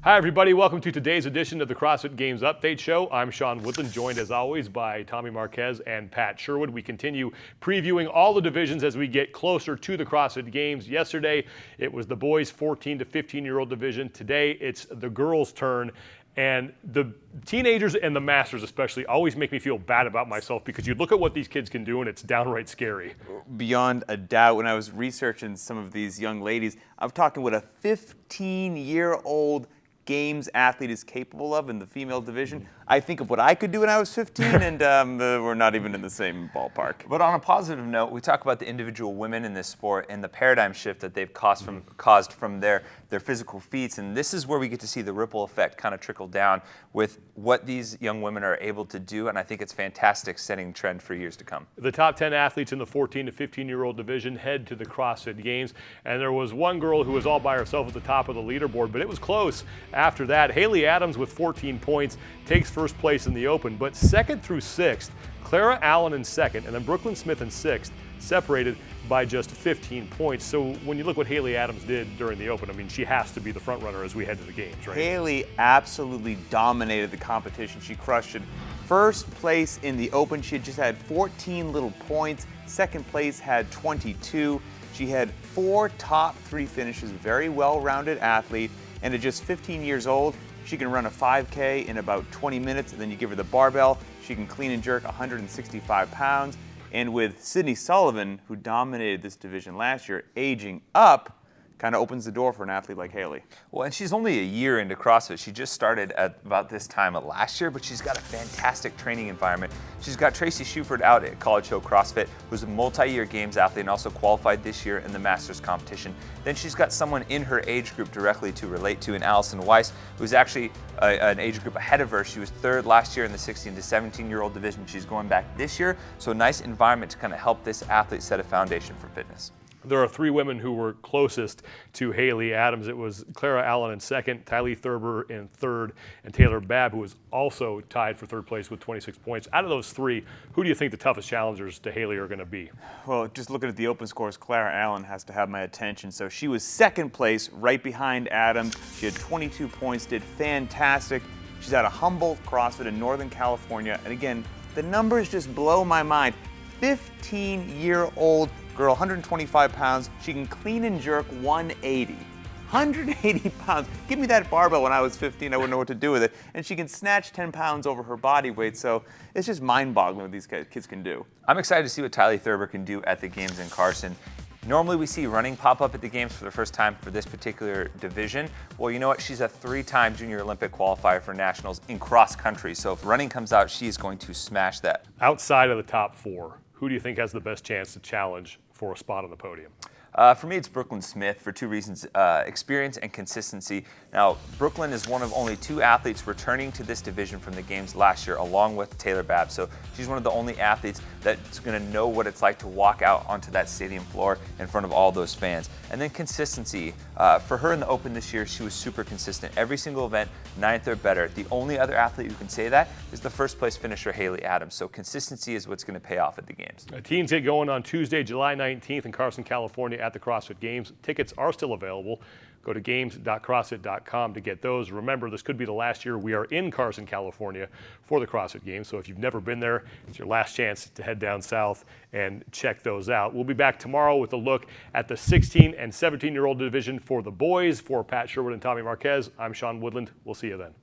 Hi, everybody. Welcome to today's edition of the CrossFit Games Update Show. I'm Sean Woodland, joined as always by Tommy Marquez and Pat Sherwood. We continue previewing all the divisions as we get closer to the CrossFit Games. Yesterday, it was the boys 14 to 15-year-old division. Today, it's the girls' turn. And the teenagers and the masters especially always make me feel bad about myself because you look at what these kids can do and it's downright scary. Beyond a doubt, when I was researching some of these young ladies, I'm talking what a 15-year-old Games athlete is capable of in the female division. I think of what I could do when I was 15, and we're not even in the same ballpark. But on a positive note, we talk about the individual women in this sport and the paradigm shift that they've caused from their physical feats. And this is where we get to see the ripple effect kind of trickle down with what these young women are able to do. And I think it's fantastic, setting trend for years to come. The top 10 athletes in the 14 to 15-year-old division head to the CrossFit Games. And there was one girl who was all by herself at the top of the leaderboard, but it was close. After that, Haley Adams with 14 points takes first place in the open, but second through sixth, Clara Allen in second, and then Brooklin Smith in sixth, separated by just 15 points. So when you look what Haley Adams did during the open, I mean, she has to be the front runner as we head to the games, right? Haley absolutely dominated the competition. She crushed it. First place in the open, she had just had 14 little points. Second place had 22. She had 4 top 3 finishes, very well-rounded athlete, and at just 15 years old, she can run a 5K in about 20 minutes, and then you give her the barbell, she can clean and jerk 165 pounds. And with Sydney Sullivan, who dominated this division last year, aging up, kind of opens the door for an athlete like Haley. Well, and she's only a year into CrossFit. She just started at about this time of last year, but she's got a fantastic training environment. She's got Tracy Shuford out at College Hill CrossFit, who's a multi-year Games athlete and also qualified this year in the Masters competition. Then she's got someone in her age group directly to relate to in Allison Weiss, who's actually an age group ahead of her. She was third last year in the 16 to 17-year-old division. She's going back this year, so a nice environment to kind of help this athlete set a foundation for fitness. There are 3 women who were closest to Haley Adams. It was Clara Allen in second, Tylee Thurber in third, and Taylor Babb, who was also tied for third place with 26 points. Out of those 3, who do you think the toughest challengers to Haley are going to be? Well, just looking at the open scores, Clara Allen has to have my attention. So she was second place, right behind Adams. She had 22 points, did fantastic. She's out of Humboldt CrossFit in Northern California. And again, the numbers just blow my mind. 15-year-old girl, 125 pounds. She can clean and jerk 180. 180 pounds. Give me that barbell when I was 15, I wouldn't know what to do with it. And she can snatch 10 pounds over her body weight. So it's just mind-boggling what these kids can do. I'm excited to see what Tylee Thurber can do at the Games in Carson. Normally we see running pop up at the Games for the first time for this particular division. Well, you know what? She's a 3-time Junior Olympic qualifier for nationals in cross country. So if running comes out, she is going to smash that. Outside of the top 4, who do you think has the best chance to challenge for a spot on the podium? For me, it's Brooklin Smith for 2 reasons, experience and consistency. Now, Brooklyn is one of only 2 athletes returning to this division from the Games last year, along with Taylor Babb. So she's one of the only athletes that's going to know what it's like to walk out onto that stadium floor in front of all those fans. And then consistency. For her in the Open this year, she was super consistent. Every single event, 9th or better. The only other athlete who can say that is the first place finisher, Haley Adams. So consistency is what's going to pay off at the Games. Teams get going on Tuesday, July 19th in Carson, California at the CrossFit Games. Tickets are still available. Go to games.crossfit.com to get those. Remember, this could be the last year we are in Carson, California for the CrossFit Games. So if you've never been there, it's your last chance to head down south and check those out. We'll be back tomorrow with a look at the 16 and 17-year-old division for the boys. For Pat Sherwood and Tommy Marquez, I'm Sean Woodland. We'll see you then.